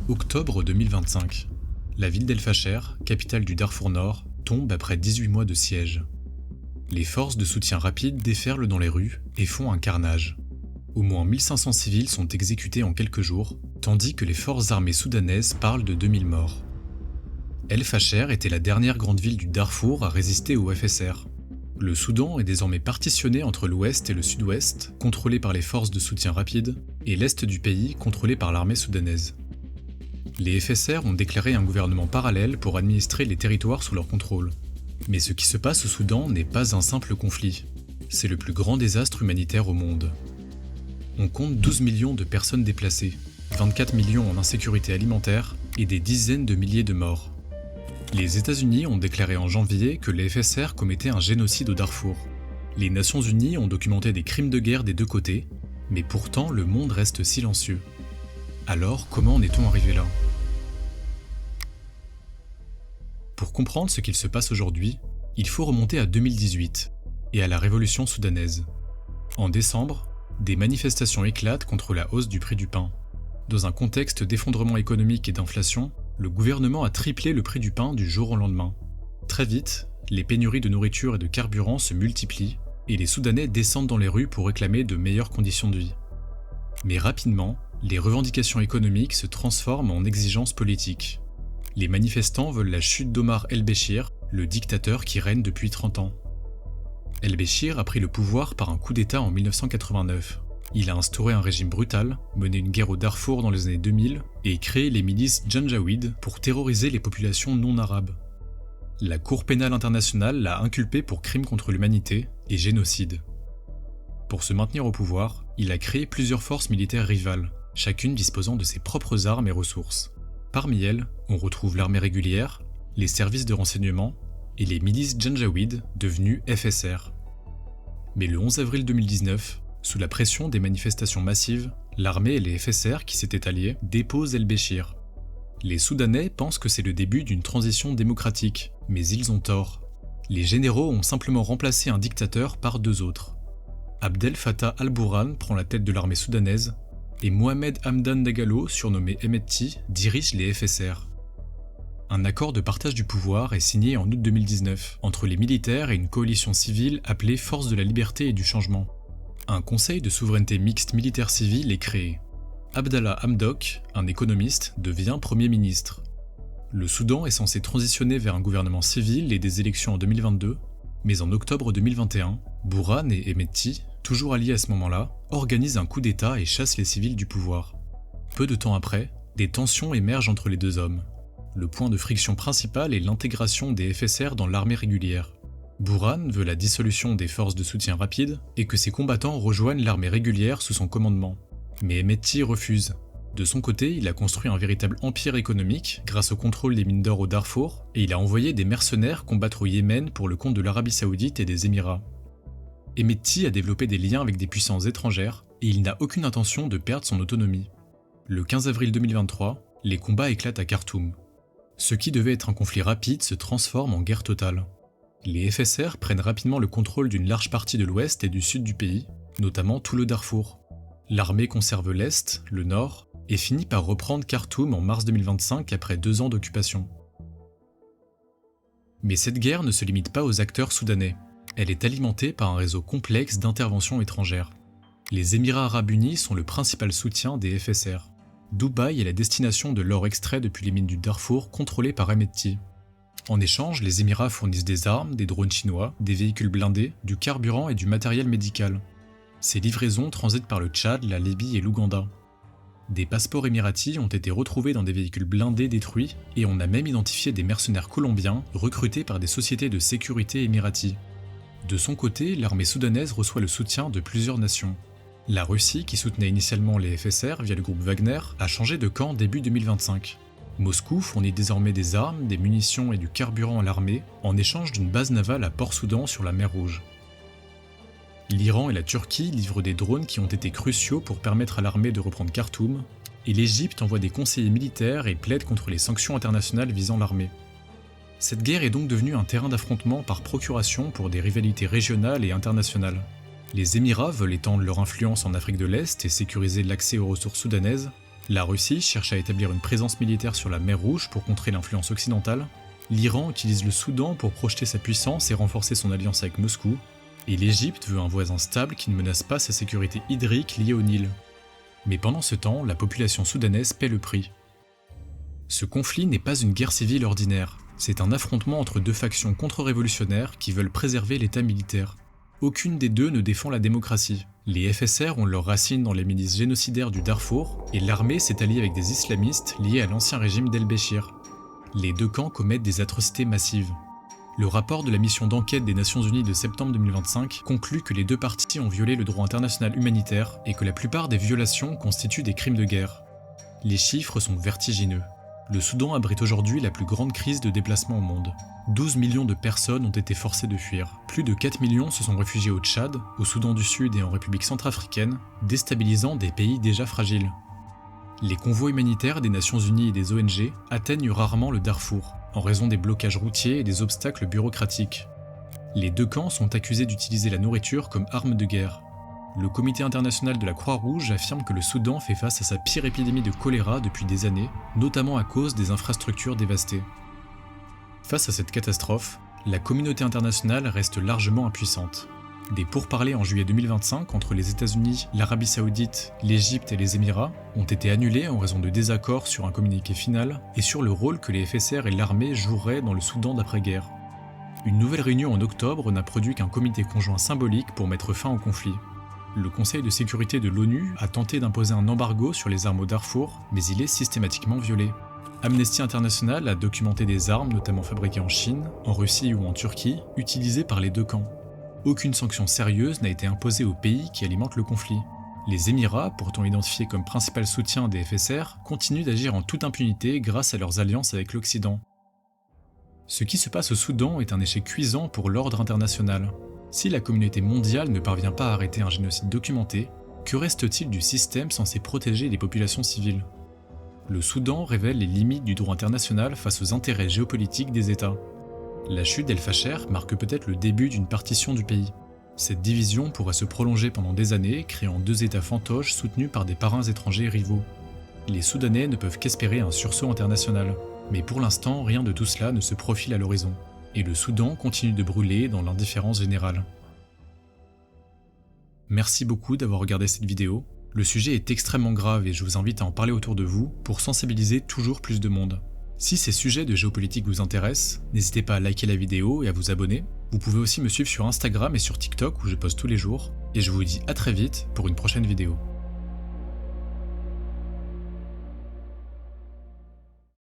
Octobre 2025. La ville d'El Fasher, capitale du Darfour Nord, tombe après 18 mois de siège. Les forces de soutien rapide déferlent dans les rues et font un carnage. Au moins 1500 civils sont exécutés en quelques jours, tandis que les forces armées soudanaises parlent de 2000 morts. El Fasher était la dernière grande ville du Darfour à résister au FSR. Le Soudan est désormais partitionné entre l'ouest et le sud-ouest, contrôlé par les forces de soutien rapide, et l'est du pays, contrôlé par l'armée soudanaise. Les FSR ont déclaré un gouvernement parallèle pour administrer les territoires sous leur contrôle. Mais ce qui se passe au Soudan n'est pas un simple conflit. C'est le plus grand désastre humanitaire au monde. On compte 12 millions de personnes déplacées, 24 millions en insécurité alimentaire et des dizaines de milliers de morts. Les États-Unis ont déclaré en janvier que les FSR commettaient un génocide au Darfour. Les Nations Unies ont documenté des crimes de guerre des deux côtés, mais pourtant le monde reste silencieux. Alors comment en est-on arrivé là ? Pour comprendre ce qu'il se passe aujourd'hui, il faut remonter à 2018 et à la révolution soudanaise. En décembre, des manifestations éclatent contre la hausse du prix du pain. Dans un contexte d'effondrement économique et d'inflation, le gouvernement a triplé le prix du pain du jour au lendemain. Très vite, les pénuries de nourriture et de carburant se multiplient et les Soudanais descendent dans les rues pour réclamer de meilleures conditions de vie. Mais rapidement, les revendications économiques se transforment en exigences politiques. Les manifestants veulent la chute d'Omar el-Béchir, le dictateur qui règne depuis 30 ans. El-Béchir a pris le pouvoir par un coup d'État en 1989. Il a instauré un régime brutal, mené une guerre au Darfour dans les années 2000 et créé les milices Janjaweed pour terroriser les populations non arabes. La Cour pénale internationale l'a inculpé pour crimes contre l'humanité et génocide. Pour se maintenir au pouvoir, il a créé plusieurs forces militaires rivales, chacune disposant de ses propres armes et ressources. Parmi elles, on retrouve l'armée régulière, les services de renseignement et les milices Janjaweed devenues FSR. Mais le 11 avril 2019, sous la pression des manifestations massives, l'armée et les FSR qui s'étaient alliés déposent el-Béchir. Les Soudanais pensent que c'est le début d'une transition démocratique, mais ils ont tort. Les généraux ont simplement remplacé un dictateur par deux autres. Abdel Fattah al-Burhan prend la tête de l'armée soudanaise, et Mohamed Hamdan Dagalo, surnommé Hemedti, dirige les FSR. Un accord de partage du pouvoir est signé en août 2019 entre les militaires et une coalition civile appelée Force de la Liberté et du Changement. Un conseil de souveraineté mixte militaire-civil est créé. Abdallah Hamdok, un économiste, devient Premier ministre. Le Soudan est censé transitionner vers un gouvernement civil et des élections en 2022, mais en octobre 2021, Burhan et Hemedti, toujours alliés à ce moment-là, organisent un coup d'État et chassent les civils du pouvoir. Peu de temps après, des tensions émergent entre les deux hommes. Le point de friction principal est l'intégration des FSR dans l'armée régulière. Burhan veut la dissolution des forces de soutien rapide et que ses combattants rejoignent l'armée régulière sous son commandement. Mais Hemedti refuse. De son côté, il a construit un véritable empire économique grâce au contrôle des mines d'or au Darfour et il a envoyé des mercenaires combattre au Yémen pour le compte de l'Arabie Saoudite et des Émirats. Hemedti a développé des liens avec des puissances étrangères et il n'a aucune intention de perdre son autonomie. Le 15 avril 2023, les combats éclatent à Khartoum. Ce qui devait être un conflit rapide se transforme en guerre totale. Les FSR prennent rapidement le contrôle d'une large partie de l'ouest et du sud du pays, notamment tout le Darfour. L'armée conserve l'est, le nord, et finit par reprendre Khartoum en mars 2025 après 2 ans d'occupation. Mais cette guerre ne se limite pas aux acteurs soudanais. Elle est alimentée par un réseau complexe d'interventions étrangères. Les Émirats arabes unis sont le principal soutien des FSR. Dubaï est la destination de l'or extrait depuis les mines du Darfour contrôlées par Hemedti. En échange, les Émirats fournissent des armes, des drones chinois, des véhicules blindés, du carburant et du matériel médical. Ces livraisons transitent par le Tchad, la Libye et l'Ouganda. Des passeports émiratis ont été retrouvés dans des véhicules blindés détruits et on a même identifié des mercenaires colombiens recrutés par des sociétés de sécurité émiratis. De son côté, l'armée soudanaise reçoit le soutien de plusieurs nations. La Russie, qui soutenait initialement les FSR via le groupe Wagner, a changé de camp début 2025. Moscou fournit désormais des armes, des munitions et du carburant à l'armée en échange d'une base navale à Port-Soudan sur la mer Rouge. L'Iran et la Turquie livrent des drones qui ont été cruciaux pour permettre à l'armée de reprendre Khartoum, et l'Égypte envoie des conseillers militaires et plaide contre les sanctions internationales visant l'armée. Cette guerre est donc devenue un terrain d'affrontement par procuration pour des rivalités régionales et internationales. Les Émirats veulent étendre leur influence en Afrique de l'Est et sécuriser l'accès aux ressources soudanaises. La Russie cherche à établir une présence militaire sur la mer Rouge pour contrer l'influence occidentale. L'Iran utilise le Soudan pour projeter sa puissance et renforcer son alliance avec Moscou. Et l'Égypte veut un voisin stable qui ne menace pas sa sécurité hydrique liée au Nil. Mais pendant ce temps, la population soudanaise paie le prix. Ce conflit n'est pas une guerre civile ordinaire, c'est un affrontement entre deux factions contre-révolutionnaires qui veulent préserver l'état militaire. Aucune des deux ne défend la démocratie. Les FSR ont leurs racines dans les milices génocidaires du Darfour, et l'armée s'est alliée avec des islamistes liés à l'ancien régime d'El-Béchir. Les deux camps commettent des atrocités massives. Le rapport de la mission d'enquête des Nations Unies de septembre 2025 conclut que les deux parties ont violé le droit international humanitaire et que la plupart des violations constituent des crimes de guerre. Les chiffres sont vertigineux. Le Soudan abrite aujourd'hui la plus grande crise de déplacement au monde. 12 millions de personnes ont été forcées de fuir. Plus de 4 millions se sont réfugiés au Tchad, au Soudan du Sud et en République centrafricaine, déstabilisant des pays déjà fragiles. Les convois humanitaires des Nations Unies et des ONG atteignent rarement le Darfour, en raison des blocages routiers et des obstacles bureaucratiques. Les deux camps sont accusés d'utiliser la nourriture comme arme de guerre. Le Comité international de la Croix-Rouge affirme que le Soudan fait face à sa pire épidémie de choléra depuis des années, notamment à cause des infrastructures dévastées. Face à cette catastrophe, la communauté internationale reste largement impuissante. Des pourparlers en juillet 2025 entre les États-Unis, l'Arabie Saoudite, l'Égypte et les Émirats ont été annulés en raison de désaccords sur un communiqué final et sur le rôle que les FSR et l'armée joueraient dans le Soudan d'après-guerre. Une nouvelle réunion en octobre n'a produit qu'un comité conjoint symbolique pour mettre fin au conflit. Le Conseil de sécurité de l'ONU a tenté d'imposer un embargo sur les armes au Darfour, mais il est systématiquement violé. Amnesty International a documenté des armes, notamment fabriquées en Chine, en Russie ou en Turquie, utilisées par les deux camps. Aucune sanction sérieuse n'a été imposée aux pays qui alimentent le conflit. Les Émirats, pourtant identifiés comme principal soutien des FSR, continuent d'agir en toute impunité grâce à leurs alliances avec l'Occident. Ce qui se passe au Soudan est un échec cuisant pour l'ordre international. Si la communauté mondiale ne parvient pas à arrêter un génocide documenté, que reste-t-il du système censé protéger les populations civiles ? Le Soudan révèle les limites du droit international face aux intérêts géopolitiques des États. La chute d'El-Fasher marque peut-être le début d'une partition du pays. Cette division pourrait se prolonger pendant des années, créant deux États fantoches soutenus par des parrains étrangers rivaux. Les Soudanais ne peuvent qu'espérer un sursaut international, mais pour l'instant rien de tout cela ne se profile à l'horizon. Et le Soudan continue de brûler dans l'indifférence générale. Merci beaucoup d'avoir regardé cette vidéo. Le sujet est extrêmement grave et je vous invite à en parler autour de vous pour sensibiliser toujours plus de monde. Si ces sujets de géopolitique vous intéressent, n'hésitez pas à liker la vidéo et à vous abonner. Vous pouvez aussi me suivre sur Instagram et sur TikTok où je poste tous les jours. Et je vous dis à très vite pour une prochaine vidéo.